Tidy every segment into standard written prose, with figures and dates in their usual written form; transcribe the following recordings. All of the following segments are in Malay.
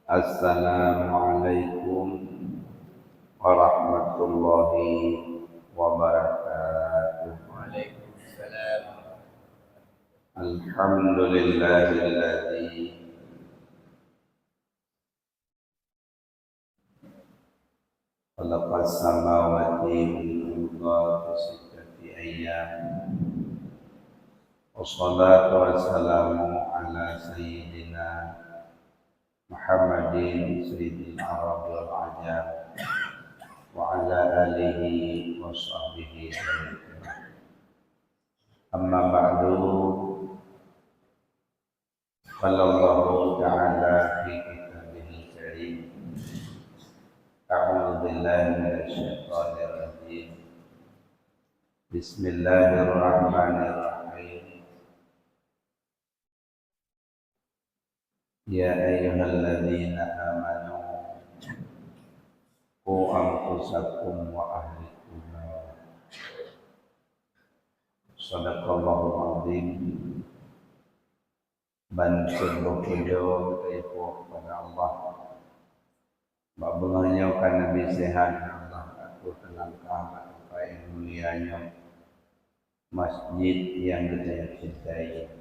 Assalamualaikum warahmatullahi wabarakatuh. Waalaikumsalam. Alhamdulillahilladzi khalaqas samawati wal arda fi sittati ayyam. Wassalatu wassalamu ala sayyidina Muhammadin sayyidil arabi wal ajam wa ala alihi wa sahbihi ajma'in. Amma ba'du, qala Allahu ta'ala fi kitabihil karim, a'udzu billahi minasy syaithanir rajim. Bismillahirrahmanirrahim. Ya ayyuhalladzina amanu qu anfusakum wa ahlikum nar. Shadaqallahul azim. Bantu berdoa kepada Allah. Babangnya kan Nabi sehat Allah aku telangkah apa yang mulianya masjid yang kita cintai.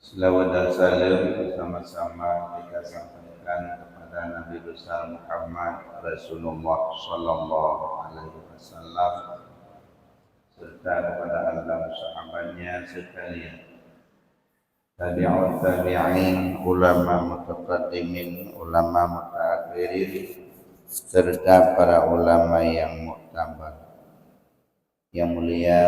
Selawat dan salam bersama-sama kita sampaikan kepada Nabi besar Muhammad Rasulullah sallallahu alaihi wasallam serta kepada alam sahabatnya sekalian. Tabi'ut tabi'in, ulama mutaqaddimin, ulama mutaakhirin serta para ulama yang muktabar. Yang mulia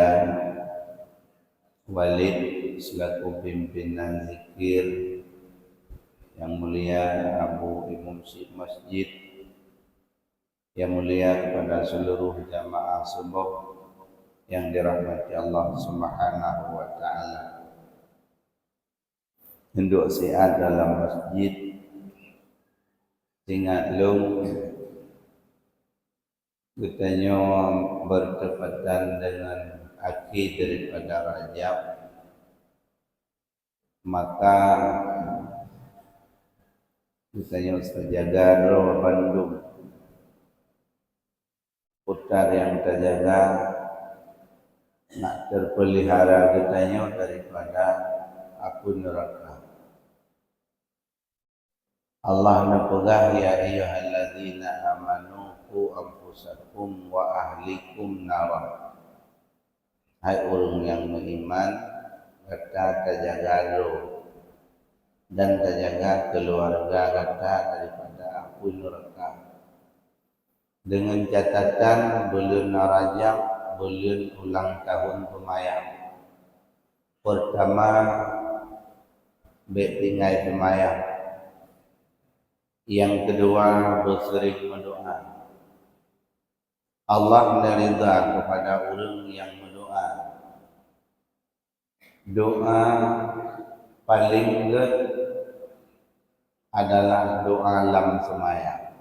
Walid selaku pimpinan zikir, yang mulia Abu Imam Masjid, yang mulia kepada seluruh jamaah subuh yang dirahmati Allah Subhanahu wa taala. Henduk sihat dalam masjid, ingat long katanya bertepatan dengan akhir daripada Rajab, maka katanya terjaga roh Bandung putar yang terjaga nak terpelihara katanya daripada api neraka. Allah napegah ya ayyuhalladzina amanu qu anfusakum wa ahlikum nara. Hai orang yang beriman, kata terjaga roh dan terjaga keluarga kata daripada api neraka. Dengan catatan bulan Rajab, bulan ulang tahun pemayang. Pertama, tinggal pemayang. Yang kedua, bersering berdoa. Allah menerima kepada orang yang berdoa. Doa paling good adalah doa lam semayang.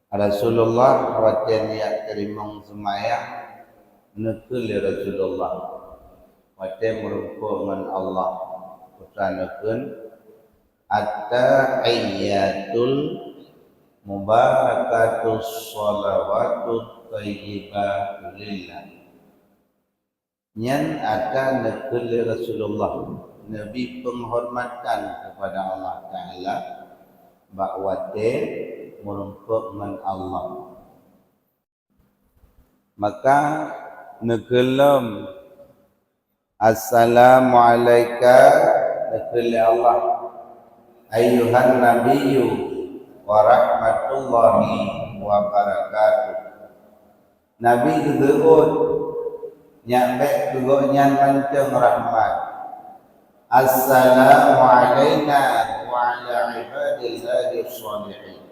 Rasulullah wajah niat terima semayang nekul Rasulullah wajah merupakan dengan Allah usahakan at-tahiyyatul mubarakatus shalawatut thayyibatu lillah. Nyan ada nekul Rasulullah Nabi penghormatan kepada Allah Ta'ala bakwate merupakan Allah. Maka negelam assalamualaikum nekul Allah ayyuhan nabiyyu wa rahmatullahi wa barakatuh. Nabi gegeut nyampe gegeutnya mancung rahmat. Assalamu alayna wa ala ibadillahi sholihin.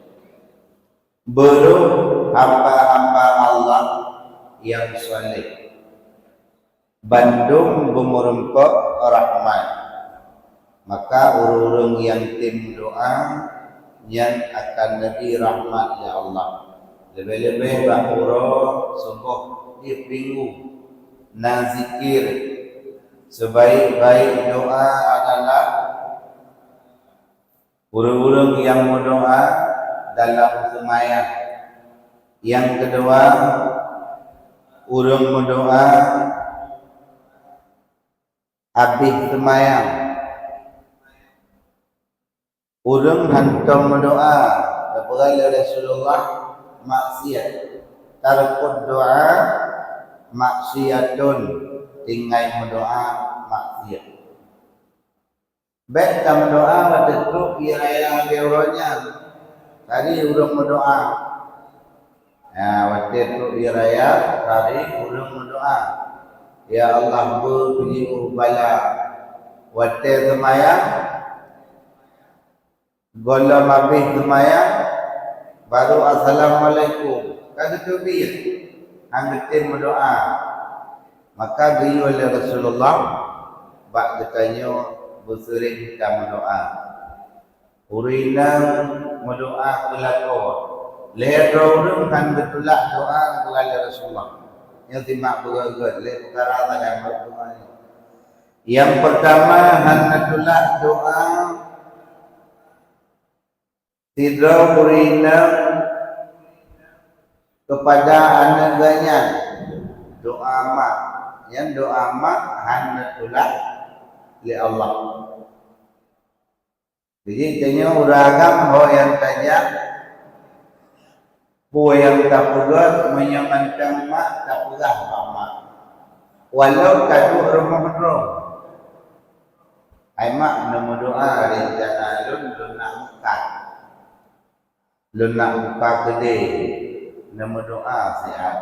Belum hamba-hamba Allah yang saleh. Bandung bumurempok rahmat. Maka orang-orang yang tim doa yang akan nabi rahmat ya Allah. Lebih-lebih bahura sungguh di pingu na zikir sebaik-baik doa adalah urang-urang yang berdoa dalam sembahyang. Yang kedua, urang berdoa habis sembahyang. Urang hantam berdoa kepada Rasulullah maksiat. Tarkud doa maksiatun, tinggal berdoa maksiat. Baik dalam doa pada tu kira biuranya. Tadi urang berdoa. Waktu tu kira tadi urang berdoa. Ya Allah beri bala. Waktu sembahyang golam habis sembahyang baru assalamualaikum. Kata tu dia. Anggetin berdoa. Maka beliau oleh Rasulullah bak bertanya bersering kita berdoa. Urina berdoa kelako. Leher orang kan betulak doa kepada Rasulullah. Yang timak bergerak leher perkara tak berdoa. Yang pertama hanatulak doa tidak urina kepada anaknya. Doa mak. Yang doa mak hanatulak li Allah. Jadi tanya uragam yang tanya yang tak pegat menyamankan mak tak pegat mak. Walau kadu rumah-rumah. Ai mak nama doa rencana lun nak makan. Lun nak buka kedai. Nama doa sihat.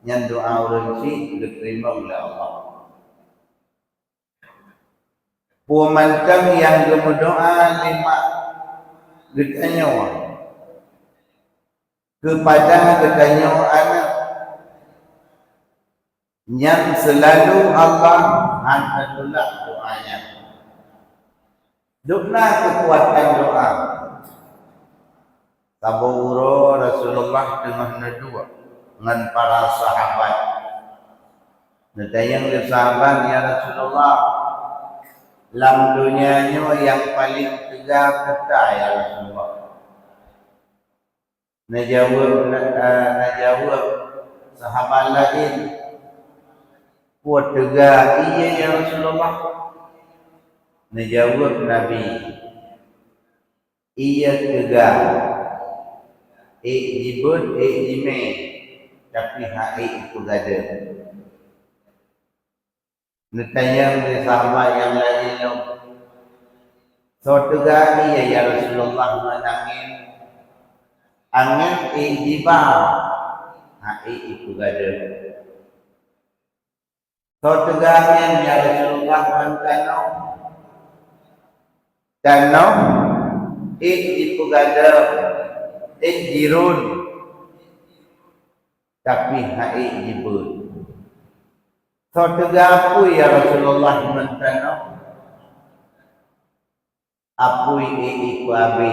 Yang doa orang si diterima oleh Allah. Puamantang yang berdoa lima ditanya kepada ketanya anak yang selalu Allah hantarlah doanya. Doa kekuatan doa. Taburo Rasulullah dengan dua dengan para sahabat. Ditanya oleh sahabat, ya Rasulullah, dalam dunianya yang paling tegak kata ya Rasulullah. Najawab sahabat lain, kuat tegak iya ya Rasulullah. Najawab Nabi, iya tegak. Jibun, jime, tapi hai itu gada. Ditanya oleh sahabat yang lain, so tegak iya ya Rasulullah menangin angin ijibah, hai itu gada. So tegaknya ya Rasulullah mentanong, tanong itu gada. Jirun tapi hai jibun. So tegapu ya Rasulullah mentano apui iku abi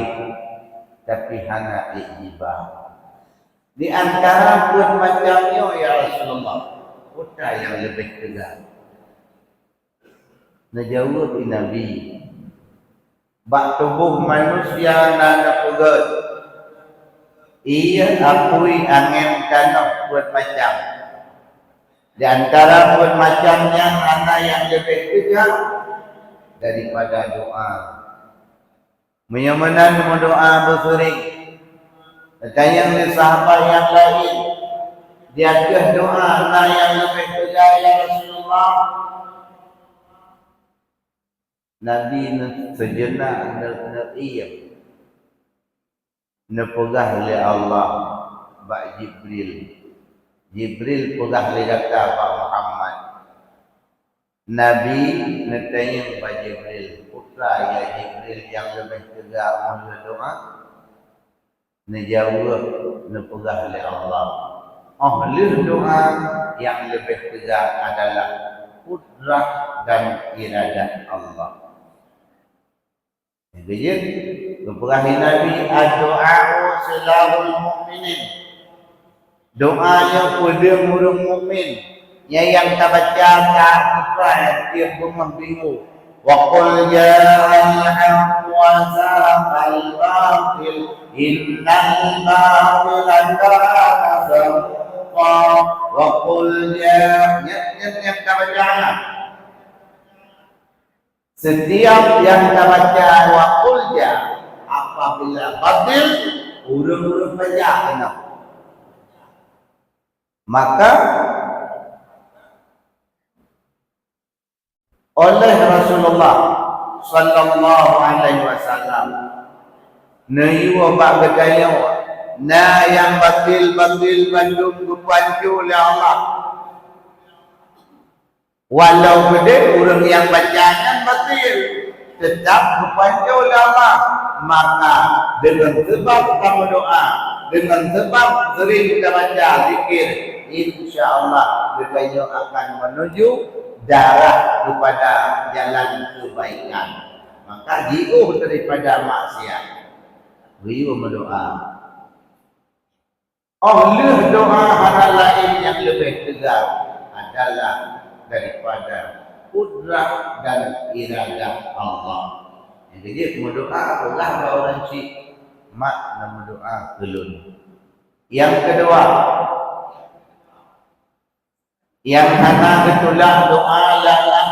tapi hana ijibah. Di antara pun macamnya ya Rasulullah, putra yang lebih tegak. Najawab Nabi, bak tubuh manusia nana pegat. Ia akui angin tanah buat macam. Di antara buat macamnya anak yang lebih tegak daripada doa. Menyamanan doa bersering. Tanya oleh sahabat yang lain, diakah doa anak yang lebih tegak ya Rasulullah? Nabi sejenak nak nepegah oleh Allah bak Jibril. Jibril pegah oleh kata Pak Muhammad. Nabi netanya Pak Jibril, putra ya Jibril yang lebih tegak mula doa. Nejawab nepegah oleh Allah. Ahli doa yang lebih tegak adalah kudrah dan iradah Allah. Jadi keperahai Nabi ad-du'a'u silahul mu'minin. Doa yang pada orang mukmin yang tak baca tak putra dia pun membingung. Wa qul ja'al haqq wa zahaqal batil innal batila kana zahuqa. Wa qul yang tak baca setiap yang tak baca wa qul apabila batil urang-urang baca kena, maka oleh Rasulullah sallallahu alaihi wasallam naiwa bak berkaya na yang batil-batil bandung dipancu oleh Allah. Walau gede orang yang bacanya batil tetap dipancu oleh Allah, maka dengan sebab kamu doa, dengan sebab sering kita baca zikir, insya-Allah berkaya akan menuju darah kepada jalan kebaikan. Maka jauh daripada maksiat. Beliau berdoa. Allah doa hal lain yang lebih tegar adalah daripada kudrah dan iradah Allah. Jadi berdoa Allah orang si mak nama doa kelun. Yang kedua, yang hana betulah doa lalang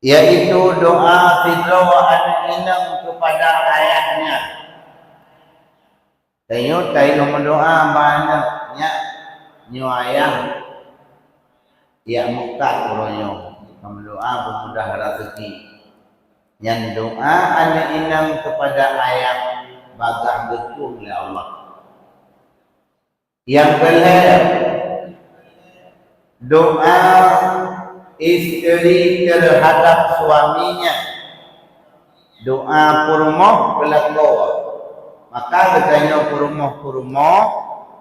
yaitu doa fidra anak inang kepada ayahnya. Tayo mendoa banyak nyu ayah ya muka kuronyo mendoa pemudah rezeki. Yang doa anak inang kepada ayah bagang betul oleh Allah. Yang kedua, doa istri terhadap suaminya, doa purmoh kelako. Maka bertanya purmoh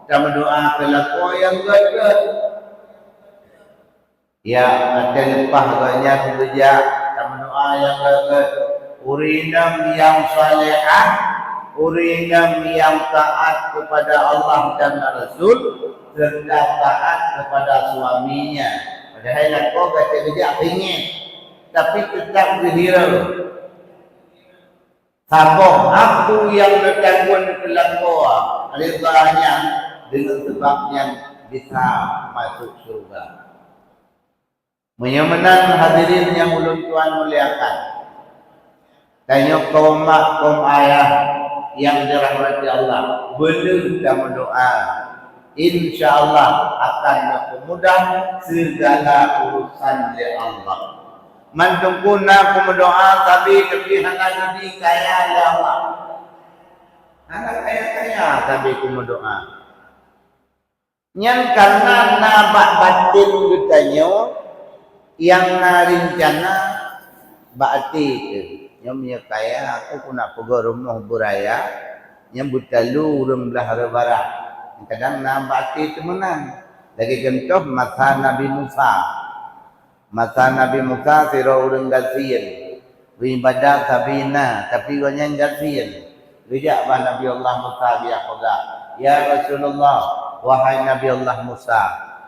dan doa kelako yang gede. Ya, ada lepah banyak bekerja dan doa yang gede. Urinam yang salihah, urinam yang taat kepada Allah dan Rasul, serta taat kepada suaminya. Padahal aku kata dia ingin, tapi tetap berhirau. Sabar, aku yang bertanggung kelakuan, ridhanya dengan sebabnya bisa masuk surga. Menyamanan hadirin yang ulun tuan muliakan. Tanya kaum mak, kaum ayah yang dirahmati Allah, boleh kita berdoa. InsyaAllah akan mempermudah segala urusan dari Allah. Mantungkuna aku berdoa tapi hanya jadi kaya oleh Allah. Hanya kaya-kaya tapi aku berdoa. Yang karena nabak batin ditanya, yang narincana bakti itu. Yang punya kaya aku pun nak pergi rumah buraya, yang butalu urang belah barat. Kadang nampak itu menang. Lagi contoh masa Nabi Musa. Masa Nabi Musa sira urang gasian. Ibadah sabina tapi wanya gasian. Rijak bah Nabi Allah Musa biya qada. Ya Rasulullah, wahai Nabi Allah Musa,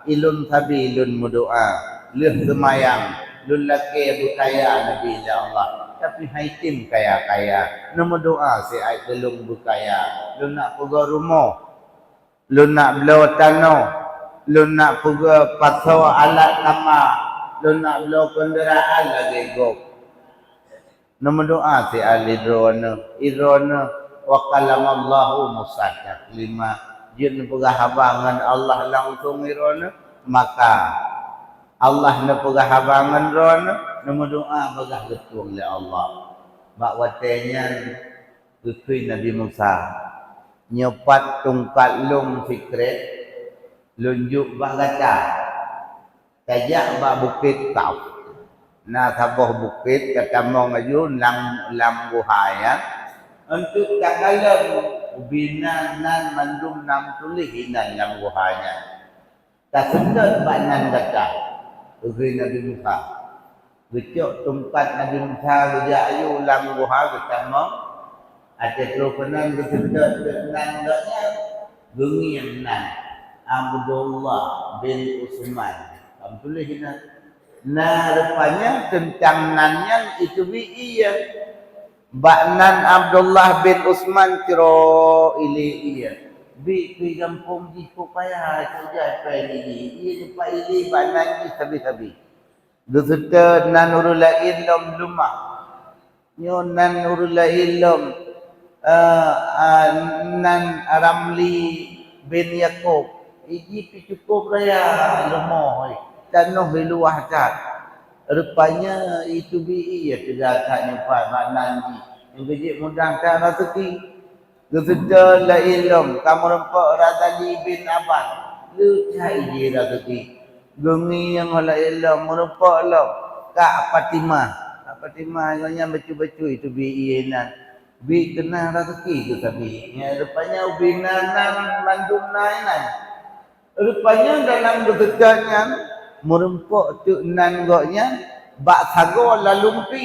ilun sabi ilun mudoa, leh semayang, lun laki bukaya Nabi Allah. Tapi haitim kaya-kaya. Nama doa si ai belum bukaya. Lun nak pergi rumah. Lun nak bela tanah, lun nak pergi pasau alat nama, lun nak bela kenderaan lagi gop. Nama doa si ahli idrona wa kalamallahu musaddiq lima jin pegahabangan Allah langsung idrona, maka Allah na pegahabangan rona, nama doa bagah betul oleh Allah. Bak watenya kekui Nabi Musa nyopat tungkat lung sikret lunjuk bak gaca kajak bak bukit tau na sabah bukit katamong ayun lam buhaya untuk kakalam binanan mandum nam tulih hinan lam buhaya tak sedar bak nan gaca ugri Nabi Musa gecok tungkat Nabi Musa gejak ayu lam buhaya katamong ada kerupanan kesedot kesenang doknya gengi yang menang Abdullah bin Usman. Kamu tulis kita. Nah, rupanya tentang nannya itu iya. Baknan Abdullah bin Usman kira iya. Bi pi kampung di supaya saja ini. Ia lupa ini baknan ni sabi-sabi. Dusuta nanurul ilm lumah. Nyo nanurul ilm nan Ramli bin Yaqub. Iji pi cukup raya lemah. Dan noh beluah cat. Rupanya itu iya tidak nyempat maknanya. Yang kecil mudahkan rezeki. Kesudah la ilm kamu rempak Razali bin Abbas. Lu cai je rezeki. Gengi yang la ilm merempak lah. Kak Fatimah. Kak Fatimah yang becu-becu itu iya nan. Bi kena rezeki tu tapi. Ya rupanya ubinanan mandum nainan. Rupanya dalam bekerjanya merempok tu nan goknya bak sago lalu pi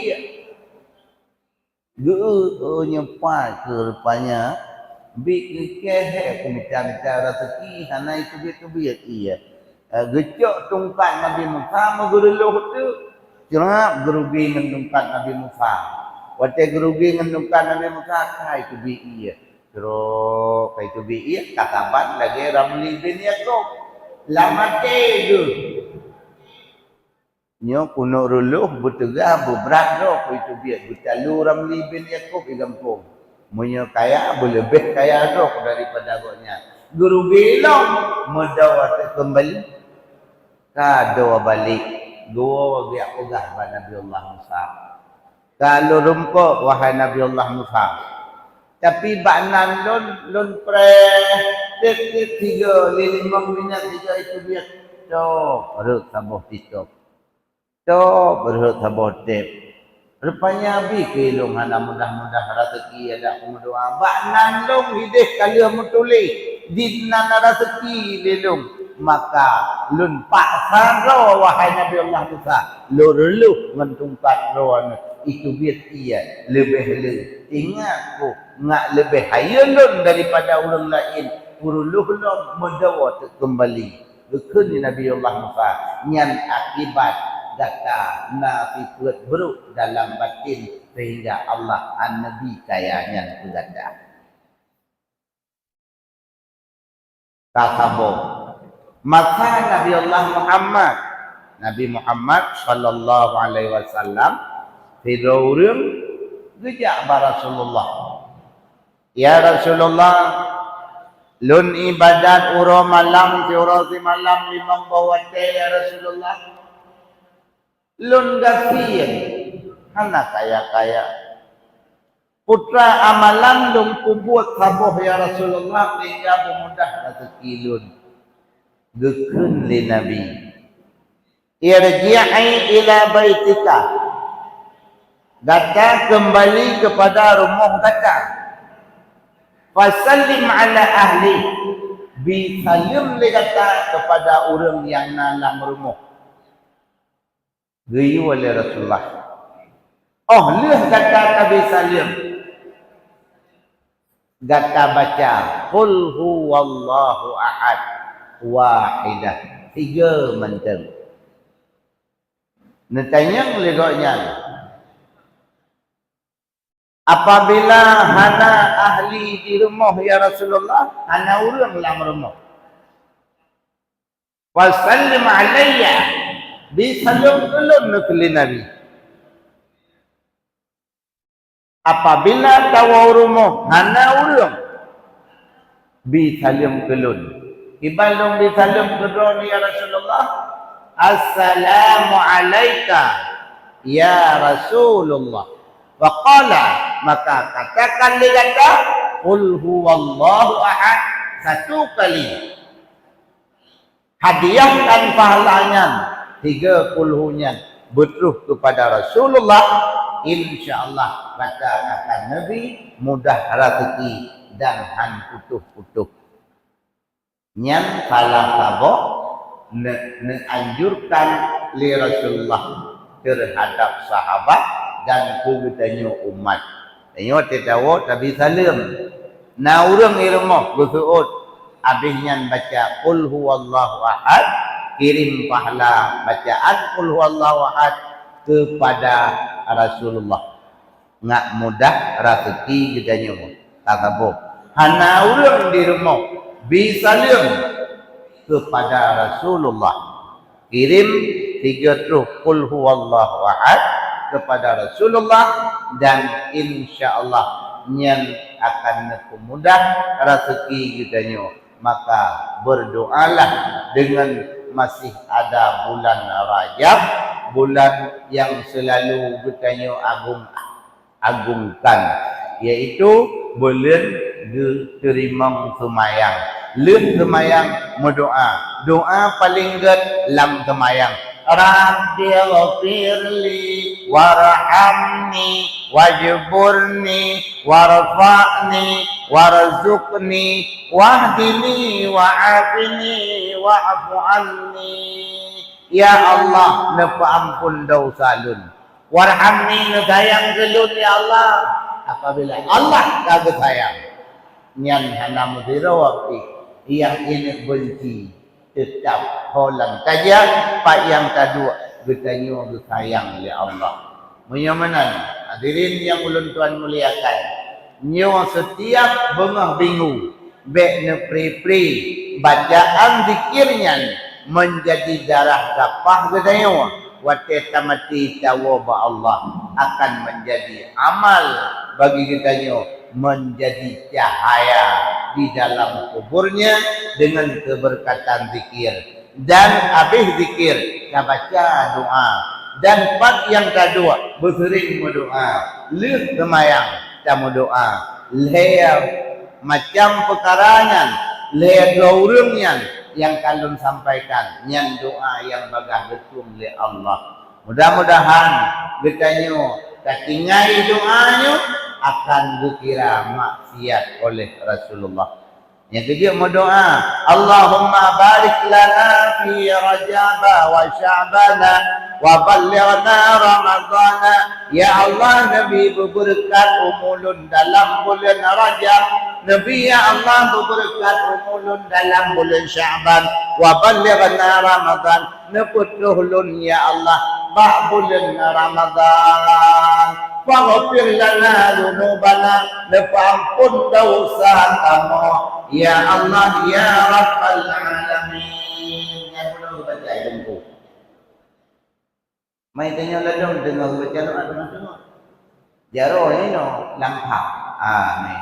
nyempat ke rupanya bi ke minta rezeki hana itu biat iya gecok tungkat Nabi Musa maguruluh tu cerap gerugi ngan tungkat Nabi Musa wate gerugi ngan tungkat Nabi Musa kai itu bi iya terus kai itu bi iya kataban lagi Ramli bin Yaqub lamate tu nyo kuno ruluh bertegah berat doh itu biar bertalu Ramli bin Yaqub di kampung. Munyo kaya boleh lebih kaya doh daripada goknya. Guru bilang medawat kembali kado balik dua dia pegah pada Nabi Allah Musa. Kalau rumpuk wahai Nabi Allah Musa. Tapi baknan lon pre tiga lima minit tiga itu biar doh perut sabuh titok. So berhut sabotep. Rupanya abi kelong hana mudah-mudah rezeki ada kumdoa. Baknan long hidih kali mutuli dinna rezeki lelong maka lun paksa ro wahai Nabi Allah Musa luruluh mentungkat roan itu biar ia lebih ingat ku ngak lebih hayalun daripada orang lain puruluh lo medawat kembali dekun Nabi Allah Musa nyan akibat data nafiqat buruk dalam batin sehingga Allah an-Nabi kayanya berganda. Tasabo. Maka Nabi Allah Nabi Muhammad sallallahu alaihi wasallam tidurun gejak Rasulullah. Ya Rasulullah, lun ibadat uro malam si malam limang bawate ya Rasulullah. Lun gafian hana kaya-kaya putra amalan lun kubuat sabuh ya Rasulullah hingga pemudah rezeki lun gekun li Nabi irji'i ila baitika data kembali kepada rumah data fasallim ala ahli bisalim li data kepada orang yang dalam rumah gayu oleh Rasulullah. Oh, lihat kata Nabi Salim. Kata baca, Qul huwallahu ahad, wahidah. 3 menteri. Netanya legoknya. Apabila hana ahli di rumah ya Rasulullah, hana orang dalam rumah. Wasallim alayya. Bisalum kelun nukli Nabi. Apabila tawa rumah hana urung bisalum kelun. Ibalum bisalum kelun ya Rasulullah. Assalamu alayka ya Rasulullah. Wa qala maka katakan li kata qul huwallahu ahad 1 kali. Hadiahkan pahalanya 30-nya beruh kepada Rasulullah, insyaallah kata akan Nabi mudah rezeki dan han putuh-putuh. Yang salah sabok anjurkan li Rasulullah terhadap sahabat dan keutanya umat. Tengok tetawa Nabi Salim. Na urang irmah bersuud habisnya baca qul huwallahu ahad, kirim pahala bacaan qul huwallahu ahad kepada Rasulullah. Ngak mudah rezeki gedanya mu. Tak apa. Hana urang di rumah bisalim kepada Rasulullah. Kirim 3 qul huwallahu ahad kepada Rasulullah dan insyaallah nyen akan mudah rezeki gedanya. Maka berdoalah dengan masih ada bulan Rajab, bulan yang selalu bertanya agungkan, yaitu bulan diterima semayang. Lem semayang berdoa. Doa paling gede lam semayang. Rabbi ghafirli warhamni wajburni warfa'ni warzuqni wahdini wa'afini wa'fu anni. Ya Allah, napa ampun dosa lun. Warhamni, sayang gelun ya Allah. Apabila Allah kagak sayang, nyan hana mudira waktu yang ini benci tetap holang saja. Pak yang kedua bertanya sayang oleh Allah. Menyamanan hadirin yang ulun tuan muliakan, nyo setiap bengah bingung bek ne pri bacaan zikirnya menjadi darah gapah gedanya wate tamati tawaba Allah akan menjadi amal bagi kitanya, menjadi cahaya di dalam kuburnya dengan keberkatan zikir. Dan habis zikir kita baca doa. Dan part yang kedua bersering berdoa. Leh semayang kita doa. Leh macam perkaranya, leh gaurungnya yang kalian sampaikan, yang doa yang bagah betul oleh Allah. Mudah-mudahan bertanya ketinggai doanya akan dikira maksiat oleh Rasulullah. Yang kedua berdoa, Allahumma barik lana fi Rajab wa Sya'ban wa ballighna Ramadan. Ya Allah, Nabi berberkat umulun dalam bulan Rajab. Nabi ya Allah berberkat umulun dalam bulan Sya'ban wa ballighna Ramadan. Neputuhlun ya Allah ba bulan Ramadan. Faghfir lana dzunubana, ampun dosa kami ya Allah ya Rabbal alamin. Yang perlu baca itu. Mai tanya ladang dengar baca doa. Jaro ni no langkah. Amin.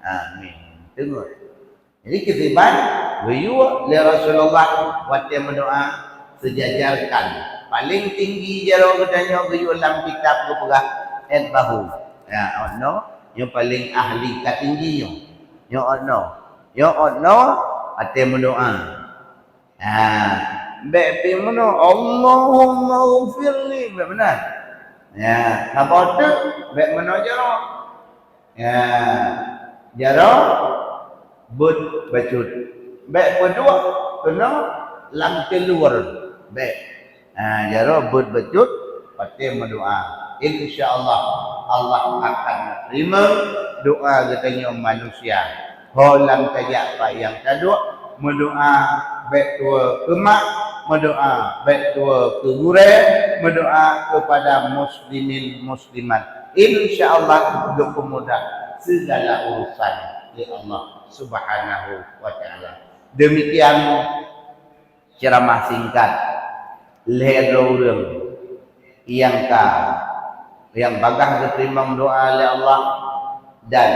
Amin. Dengar. Jadi ketiban wayu le Rasulullah waktu berdoa sejajarkan. Paling tinggi jaro katanya wayu dalam kitab berperah bahu. Ya, no. Yang paling ahli katingginya. Yang no. Ate berdoa. Be mana Allahumma ghfirli, be benar. Ya, apa tu? Be mana jaro? Ya, jaro but bacut. Be kedua kena lam keluar. Be. Jaro but bacut pati berdoa. InsyaAllah Allah akan terima doa katanya manusia. Holang tajak pak yang kedua berdoa baik tua ke mak, berdoa baik tua ke gure, berdoa kepada muslimin muslimat. InsyaAllah dipermudah segala urusan di Allah Subhanahu wa taala. Demikian ceramah singkat lehorang yang bagah diterima doa oleh Allah dan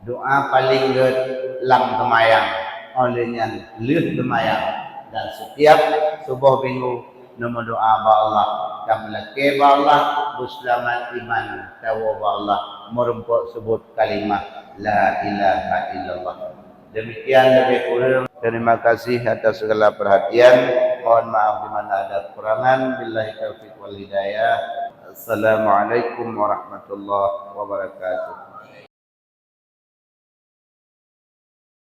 doa paling lam semayang olehnya leh semayang dan setiap subuh minggu nama doa ba Allah dan melake ba Allah berselamat iman tawa ba Allah merempuk sebut kalimah la ilaha illallah. Demikian lebih kurang. Terima kasih atas segala perhatian. Mohon maaf di mana ada kekurangan. Billahi taufiq wal hidayah. Assalamualaikum warahmatullahi wabarakatuh.